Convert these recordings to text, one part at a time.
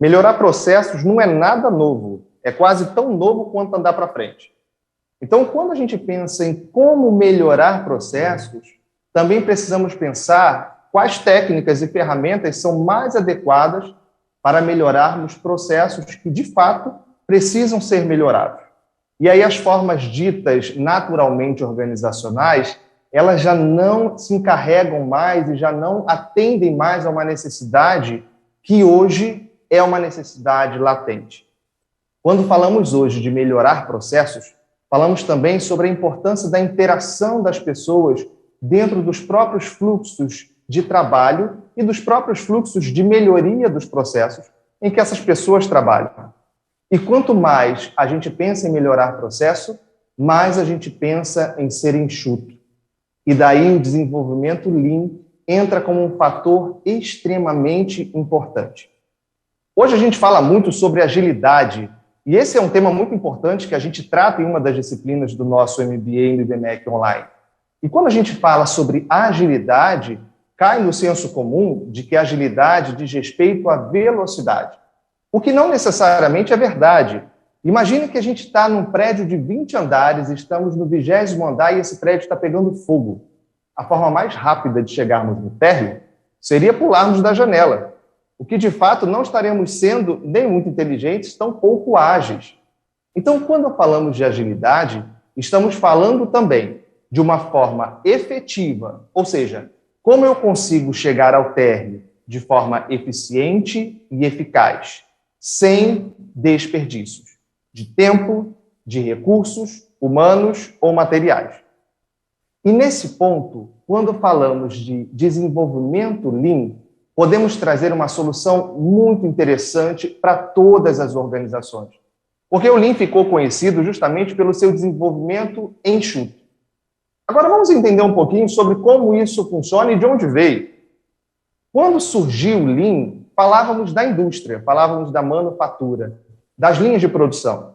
Melhorar processos não é nada novo, é quase tão novo quanto andar para frente. Então, quando a gente pensa em como melhorar processos, também precisamos pensar quais técnicas e ferramentas são mais adequadas para melhorarmos processos que, de fato, precisam ser melhorados. E aí as formas ditas naturalmente organizacionais, elas já não se encarregam mais e já não atendem mais a uma necessidade que hoje é uma necessidade latente. Quando falamos hoje de melhorar processos, falamos também sobre a importância da interação das pessoas dentro dos próprios fluxos de trabalho e dos próprios fluxos de melhoria dos processos em que essas pessoas trabalham. E quanto mais a gente pensa em melhorar processo, mais a gente pensa em ser enxuto. E daí o desenvolvimento Lean entra como um fator extremamente importante. Hoje a gente fala muito sobre agilidade, e esse é um tema muito importante que a gente trata em uma das disciplinas do nosso MBA no IBMEC Online. E quando a gente fala sobre agilidade, cai no senso comum de que a agilidade diz respeito à velocidade, o que não necessariamente é verdade. Imagine que a gente está num prédio de 20 andares, estamos no 20º andar e esse prédio está pegando fogo. A forma mais rápida de chegarmos no térreo seria pularmos da janela, o que de fato não estaremos sendo nem muito inteligentes, tão pouco ágeis. Então, quando falamos de agilidade, estamos falando também de uma forma efetiva, ou seja, como eu consigo chegar ao térreo de forma eficiente e eficaz, sem desperdícios de tempo, de recursos humanos ou materiais. E nesse ponto, quando falamos de desenvolvimento Lean, podemos trazer uma solução muito interessante para todas as organizações. Porque o Lean ficou conhecido justamente pelo seu desenvolvimento enxuto. Agora vamos entender um pouquinho sobre como isso funciona e de onde veio. Quando surgiu o Lean, falávamos da indústria, falávamos da manufatura, das linhas de produção.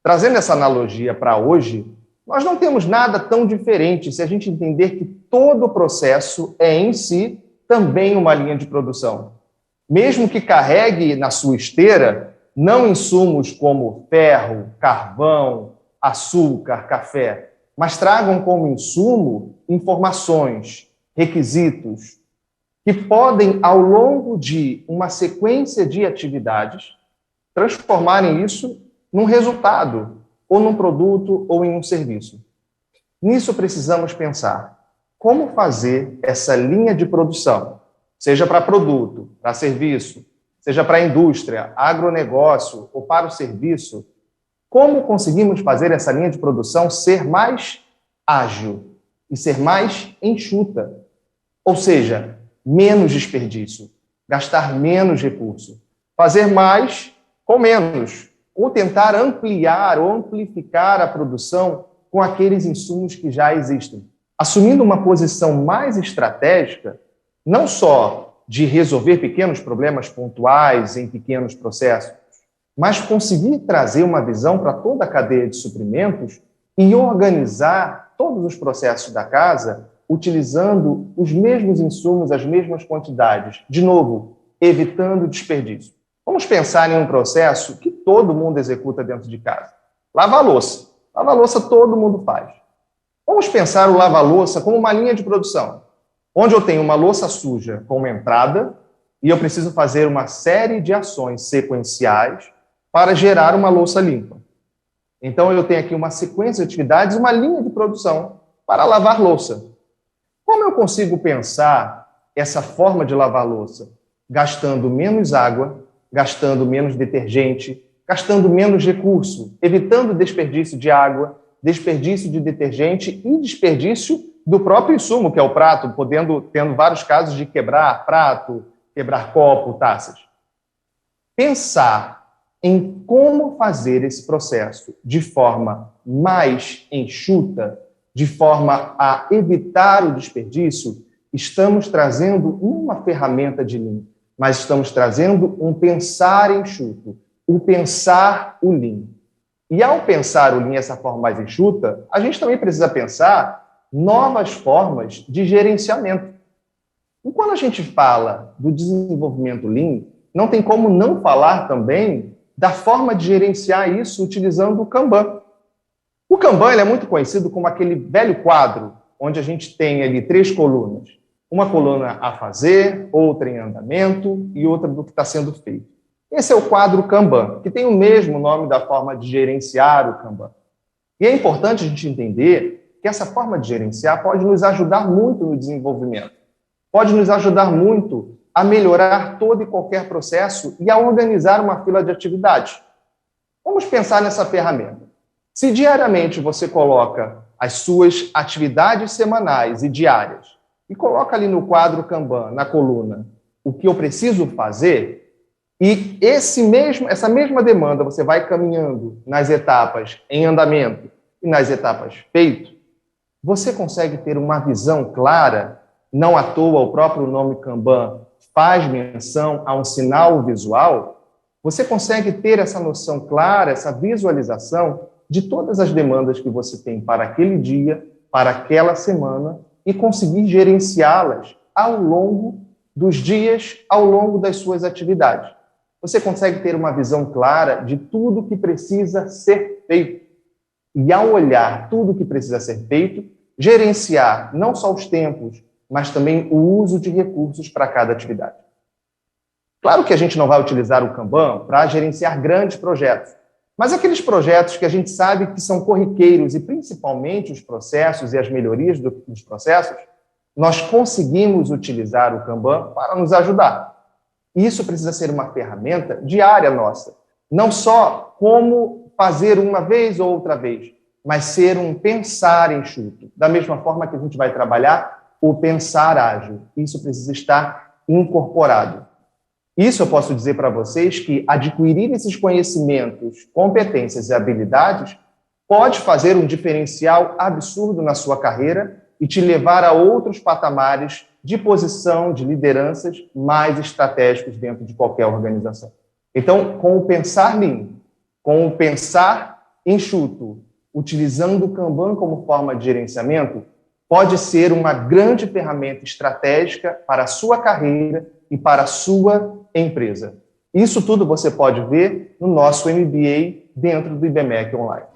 Trazendo essa analogia para hoje, nós não temos nada tão diferente se a gente entender que todo o processo é, em si, também uma linha de produção. Mesmo que carregue na sua esteira não insumos como ferro, carvão, açúcar, café, mas tragam como insumo informações, requisitos, que podem, ao longo de uma sequência de atividades, transformarem isso num resultado, ou num produto, ou em um serviço. Nisso precisamos pensar como fazer essa linha de produção, seja para produto, para serviço, seja para a indústria, agronegócio ou para o serviço, como conseguimos fazer essa linha de produção ser mais ágil e ser mais enxuta, ou seja, menos desperdício, gastar menos recurso, fazer mais com menos, ou tentar ampliar ou amplificar a produção com aqueles insumos que já existem. Assumindo uma posição mais estratégica, não só de resolver pequenos problemas pontuais em pequenos processos, mas conseguir trazer uma visão para toda a cadeia de suprimentos e organizar todos os processos da casa utilizando os mesmos insumos, as mesmas quantidades. De novo, evitando desperdício. Vamos pensar em um processo que todo mundo executa dentro de casa. Lavar a louça. Lavar a louça todo mundo faz. Vamos pensar o lava-louça como uma linha de produção, onde eu tenho uma louça suja como entrada e eu preciso fazer uma série de ações sequenciais para gerar uma louça limpa. Então, eu tenho aqui uma sequência de atividades, uma linha de produção para lavar louça. Como eu consigo pensar essa forma de lavar louça? Gastando menos água, gastando menos detergente, gastando menos recurso, evitando desperdício de água, desperdício de detergente e desperdício do próprio insumo, que é o prato, tendo vários casos de quebrar prato, quebrar copo, taças. Pensar em como fazer esse processo de forma mais enxuta, de forma a evitar o desperdício, estamos trazendo uma ferramenta de Lean, mas estamos trazendo um pensar enxuto, o pensar o Lean. E ao pensar o Lean dessa forma mais enxuta, a gente também precisa pensar novas formas de gerenciamento. E quando a gente fala do desenvolvimento Lean, não tem como não falar também da forma de gerenciar isso utilizando o Kanban. O Kanban ele é muito conhecido como aquele velho quadro, onde a gente tem ali 3 colunas. Uma coluna a fazer, outra em andamento e outra do que está sendo feito. Esse é o quadro Kanban, que tem o mesmo nome da forma de gerenciar o Kanban. E é importante a gente entender que essa forma de gerenciar pode nos ajudar muito no desenvolvimento. Pode nos ajudar muito a melhorar todo e qualquer processo e a organizar uma fila de atividades. Vamos pensar nessa ferramenta. Se diariamente você coloca as suas atividades semanais e diárias e coloca ali no quadro Kanban, na coluna, o que eu preciso fazer, e essa mesma demanda você vai caminhando nas etapas em andamento e nas etapas feito, você consegue ter uma visão clara, não à toa o próprio nome Kanban faz menção a um sinal visual, você consegue ter essa noção clara, essa visualização de todas as demandas que você tem para aquele dia, para aquela semana, e conseguir gerenciá-las ao longo dos dias, ao longo das suas atividades. Você consegue ter uma visão clara de tudo que precisa ser feito. E ao olhar tudo que precisa ser feito, gerenciar não só os tempos, mas também o uso de recursos para cada atividade. Claro que a gente não vai utilizar o Kanban para gerenciar grandes projetos, mas aqueles projetos que a gente sabe que são corriqueiros e principalmente os processos e as melhorias dos processos, nós conseguimos utilizar o Kanban para nos ajudar. E isso precisa ser uma ferramenta diária nossa, não só como fazer uma vez ou outra vez, mas ser um pensar enxuto. Da mesma forma que a gente vai trabalhar o pensar ágil. Isso precisa estar incorporado. Isso eu posso dizer para vocês que adquirir esses conhecimentos, competências e habilidades pode fazer um diferencial absurdo na sua carreira e te levar a outros patamares de posição, de lideranças mais estratégicos dentro de qualquer organização. Então, com o pensar lean, com o pensar enxuto, utilizando o Kanban como forma de gerenciamento, pode ser uma grande ferramenta estratégica para a sua carreira e para a sua empresa. Isso tudo você pode ver no nosso MBA dentro do IBMEC Online.